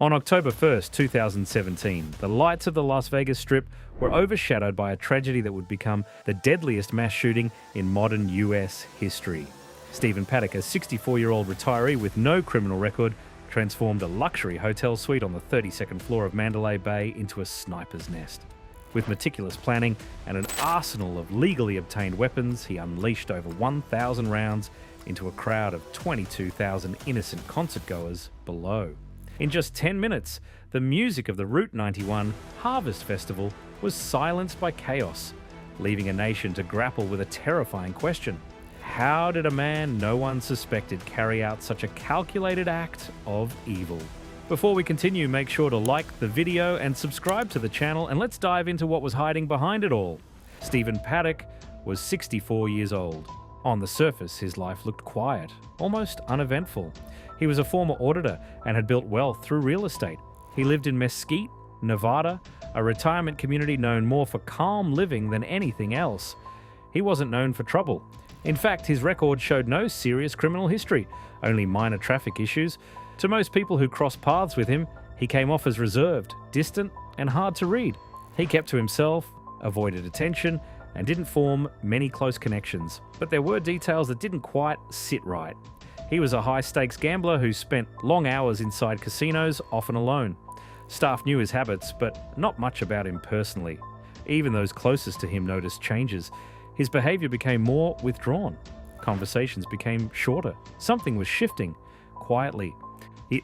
On October 1st, 2017, the lights of the Las Vegas Strip were overshadowed by a tragedy that would become the deadliest mass shooting in modern US history. Stephen Paddock, a 64-year-old retiree with no criminal record, transformed a luxury hotel suite on the 32nd floor of Mandalay Bay into a sniper's nest. With meticulous planning and an arsenal of legally obtained weapons, he unleashed over 1,000 rounds into a crowd of 22,000 innocent concertgoers below. In just 10 minutes, the music of the Route 91 Harvest Festival was silenced by chaos, leaving a nation to grapple with a terrifying question. How did a man no one suspected carry out such a calculated act of evil? Before we continue, make sure to like the video and subscribe to the channel, and let's dive into what was hiding behind it all. Stephen Paddock was 64 years old. On the surface, his life looked quiet, almost uneventful. He was a former auditor and had built wealth through real estate. He lived in Mesquite, Nevada, a retirement community known more for calm living than anything else. He wasn't known for trouble. In fact, his record showed no serious criminal history, only minor traffic issues. To most people who crossed paths with him, he came off as reserved, distant, and hard to read. He kept to himself, avoided attention, and didn't form many close connections. But there were details that didn't quite sit right. He was a high-stakes gambler who spent long hours inside casinos, often alone. Staff knew his habits, but not much about him personally. Even those closest to him noticed changes. His behavior became more withdrawn. Conversations became shorter. Something was shifting, quietly.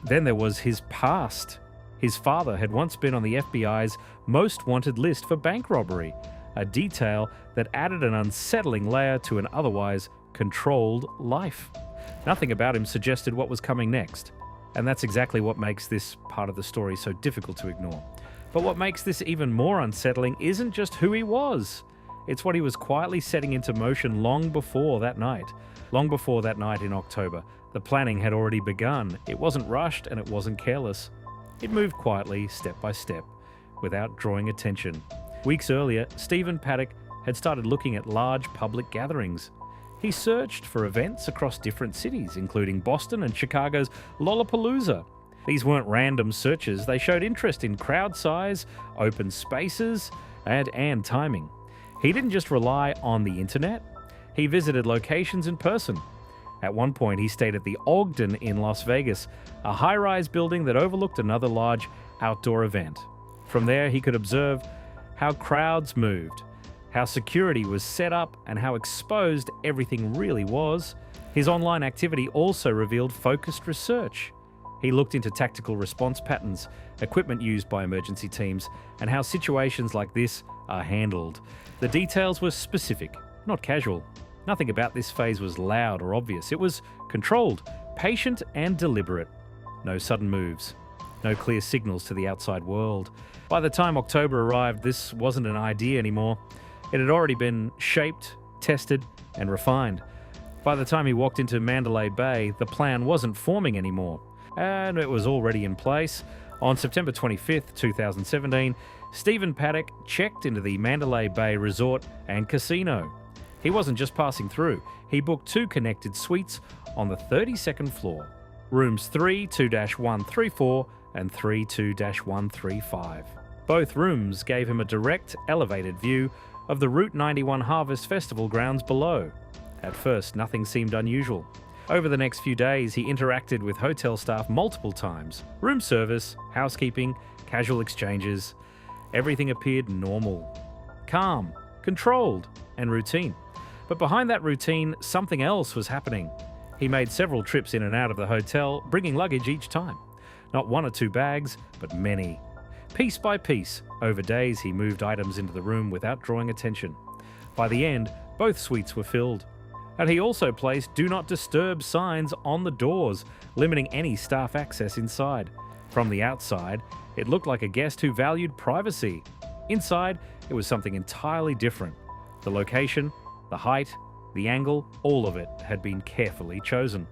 Then there was his past. His father had once been on the FBI's most wanted list for bank robbery, a detail that added an unsettling layer to an otherwise controlled life. Nothing about him suggested what was coming next, and that's exactly what makes this part of the story so difficult to ignore. But what makes this even more unsettling isn't just who he was. It's what he was quietly setting into motion long before that night. Long before that night in October, the planning had already begun. It wasn't rushed and it wasn't careless. It moved quietly, step by step, without drawing attention. Weeks earlier, Stephen Paddock had started looking at large public gatherings. He searched for events across different cities, including Boston and Chicago's Lollapalooza. These weren't random searches. They showed interest in crowd size, open spaces, and timing. He didn't just rely on the internet. He visited locations in person. At one point, he stayed at the Ogden in Las Vegas, a high-rise building that overlooked another large outdoor event. From there, he could observe how crowds moved, how security was set up, and how exposed everything really was. His online activity also revealed focused research. He looked into tactical response patterns, equipment used by emergency teams, and how situations like this are handled. The details were specific, not casual. Nothing about this phase was loud or obvious. It was controlled, patient, and deliberate. No sudden moves. No clear signals to the outside world. By the time October arrived, this wasn't an idea anymore. It had already been shaped, tested, and refined. By the time he walked into Mandalay Bay, the plan wasn't forming anymore, and it was already in place. On September 25th, 2017, Stephen Paddock checked into the Mandalay Bay Resort and Casino. He wasn't just passing through. He booked 2 connected suites on the 32nd floor, rooms 32-134 and 32-135. Both rooms gave him a direct, elevated view of the Route 91 Harvest Festival grounds below. At first, nothing seemed unusual. Over the next few days, he interacted with hotel staff multiple times. Room service, housekeeping, casual exchanges. Everything appeared normal, calm, controlled, and routine. But behind that routine, something else was happening. He made several trips in and out of the hotel, bringing luggage each time. Not 1 or 2 bags, but many. Piece by piece, over days he moved items into the room without drawing attention. By the end, both suites were filled. And he also placed "Do Not Disturb" signs on the doors, limiting any staff access inside. From the outside, it looked like a guest who valued privacy. Inside, it was something entirely different. The location, the height, the angle, all of it had been carefully chosen.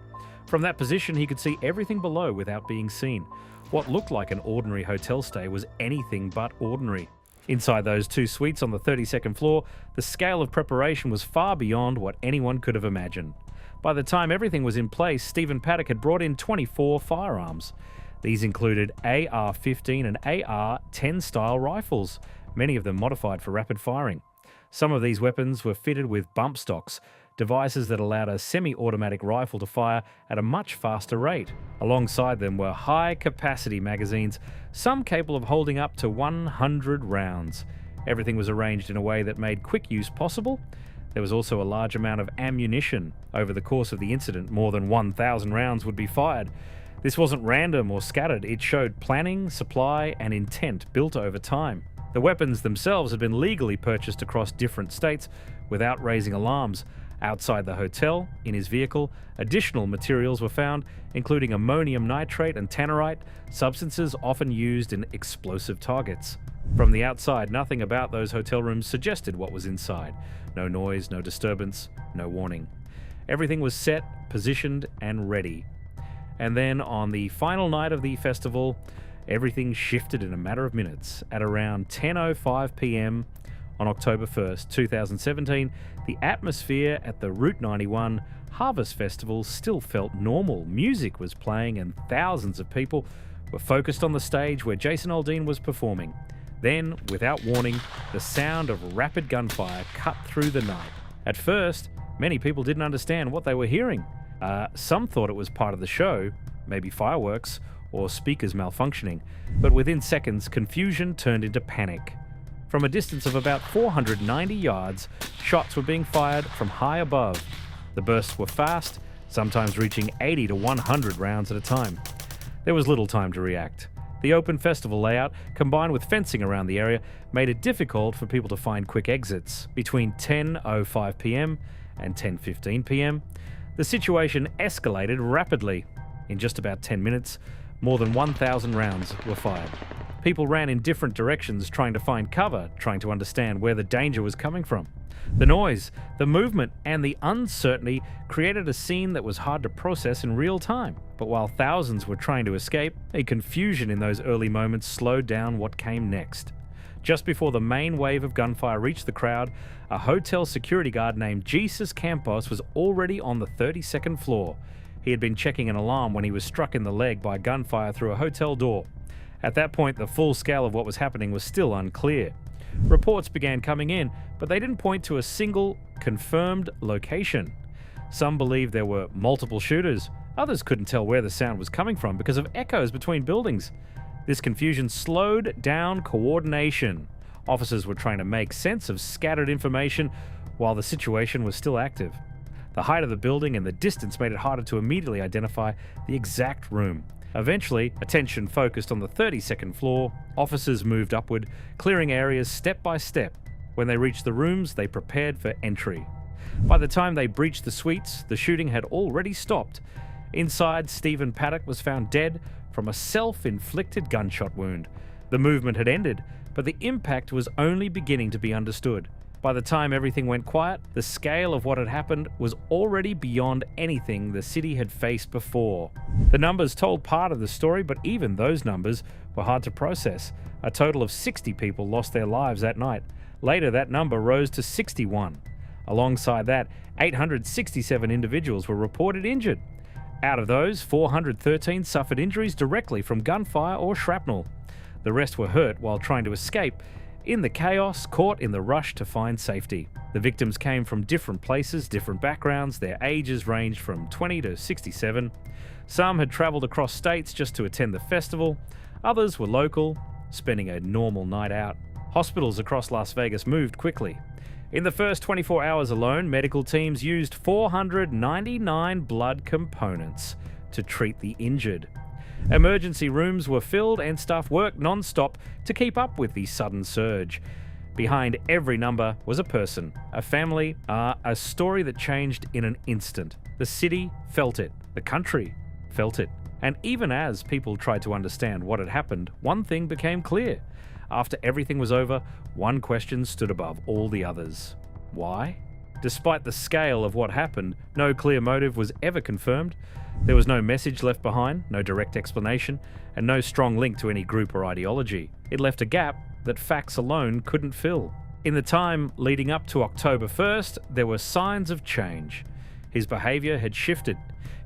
From that position, he could see everything below without being seen. What looked like an ordinary hotel stay was anything but ordinary. Inside those 2 suites on the 32nd floor, the scale of preparation was far beyond what anyone could have imagined. By the time everything was in place, Stephen Paddock had brought in 24 firearms. These included AR-15 and AR-10 style rifles, many of them modified for rapid firing. Some of these weapons were fitted with bump stocks, devices that allowed a semi-automatic rifle to fire at a much faster rate. Alongside them were high-capacity magazines, some capable of holding up to 100 rounds. Everything was arranged in a way that made quick use possible. There was also a large amount of ammunition. Over the course of the incident, more than 1,000 rounds would be fired. This wasn't random or scattered, it showed planning, supply, and intent built over time. The weapons themselves had been legally purchased across different states without raising alarms. Outside the hotel, in his vehicle, additional materials were found, including ammonium nitrate and tannerite, substances often used in explosive targets. From the outside, nothing about those hotel rooms suggested what was inside. No noise, no disturbance, no warning. Everything was set, positioned, and ready. And then, on the final night of the festival, everything shifted in a matter of minutes. At around 10:05 p.m. on October 1st, 2017, the atmosphere at the Route 91 Harvest Festival still felt normal. Music was playing and thousands of people were focused on the stage where Jason Aldean was performing. Then, without warning, the sound of rapid gunfire cut through the night. At first, many people didn't understand what they were hearing. Some thought it was part of the show, maybe fireworks or speakers malfunctioning, but within seconds, confusion turned into panic. From a distance of about 490 yards, shots were being fired from high above. The bursts were fast, sometimes reaching 80 to 100 rounds at a time. There was little time to react. The open festival layout, combined with fencing around the area, made it difficult for people to find quick exits. Between 10:05 p.m. and 10:15 p.m., the situation escalated rapidly. In just about 10 minutes, more than 1,000 rounds were fired. People ran in different directions trying to find cover, trying to understand where the danger was coming from. The noise, the movement, and the uncertainty created a scene that was hard to process in real time. But while thousands were trying to escape, a confusion in those early moments slowed down what came next. Just before the main wave of gunfire reached the crowd, a hotel security guard named Jesus Campos was already on the 32nd floor. He had been checking an alarm when he was struck in the leg by gunfire through a hotel door. At that point, the full scale of what was happening was still unclear. Reports began coming in, but they didn't point to a single confirmed location. Some believed there were multiple shooters. Others couldn't tell where the sound was coming from because of echoes between buildings. This confusion slowed down coordination. Officers were trying to make sense of scattered information while the situation was still active. The height of the building and the distance made it harder to immediately identify the exact room. Eventually, attention focused on the 32nd floor. Officers moved upward, clearing areas step by step. When they reached the rooms, they prepared for entry. By the time they breached the suites, the shooting had already stopped. Inside, Stephen Paddock was found dead from a self-inflicted gunshot wound. The movement had ended, but the impact was only beginning to be understood. By the time everything went quiet, the scale of what had happened was already beyond anything the city had faced before. The numbers told part of the story, but even those numbers were hard to process. A total of 60 people lost their lives that night. Later, that number rose to 61. Alongside that, 867 individuals were reported injured. Out of those, 413 suffered injuries directly from gunfire or shrapnel. The rest were hurt while trying to escape, in the chaos, caught in the rush to find safety. The victims came from different places, different backgrounds. Their ages ranged from 20 to 67. Some had travelled across states just to attend the festival. Others were local, spending a normal night out. Hospitals across Las Vegas moved quickly. In the first 24 hours alone, medical teams used 499 blood components to treat the injured. Emergency rooms were filled and staff worked non-stop to keep up with the sudden surge. Behind every number was a person, a family, a story that changed in an instant. The city felt it. The country felt it. And even as people tried to understand what had happened, one thing became clear. After everything was over, one question stood above all the others. Why? Despite the scale of what happened, no clear motive was ever confirmed. There was no message left behind, no direct explanation, and no strong link to any group or ideology. It left a gap that facts alone couldn't fill. In the time leading up to October 1st, there were signs of change. His behaviour had shifted.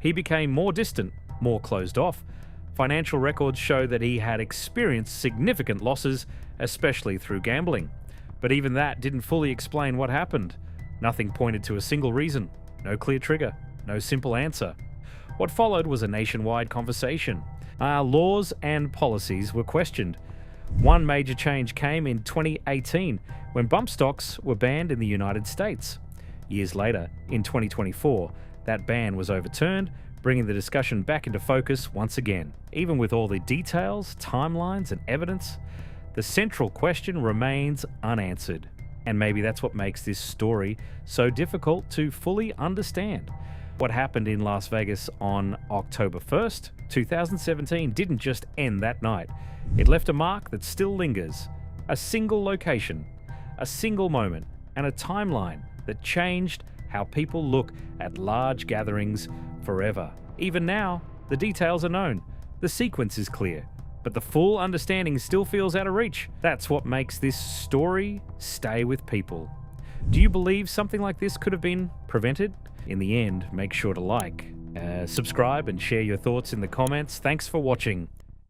He became more distant, more closed off, Financial records show that he had experienced significant losses, especially through gambling. But even that didn't fully explain what happened. Nothing pointed to a single reason, no clear trigger, no simple answer. What followed was a nationwide conversation. Our laws and policies were questioned. One major change came in 2018 when bump stocks were banned in the United States. Years later, in 2024, that ban was overturned, bringing the discussion back into focus once again. Even with all the details, timelines, and evidence, the central question remains unanswered. And maybe that's what makes this story so difficult to fully understand. What happened in Las Vegas on October 1st, 2017 didn't just end that night. It left a mark that still lingers. A single location, a single moment, and a timeline that changed how people look at large gatherings forever. Even now, the details are known. The sequence is clear, but the full understanding still feels out of reach. That's what makes this story stay with people. Do you believe something like this could have been prevented? In the end, make sure to like, subscribe, and share your thoughts in the comments. Thanks for watching.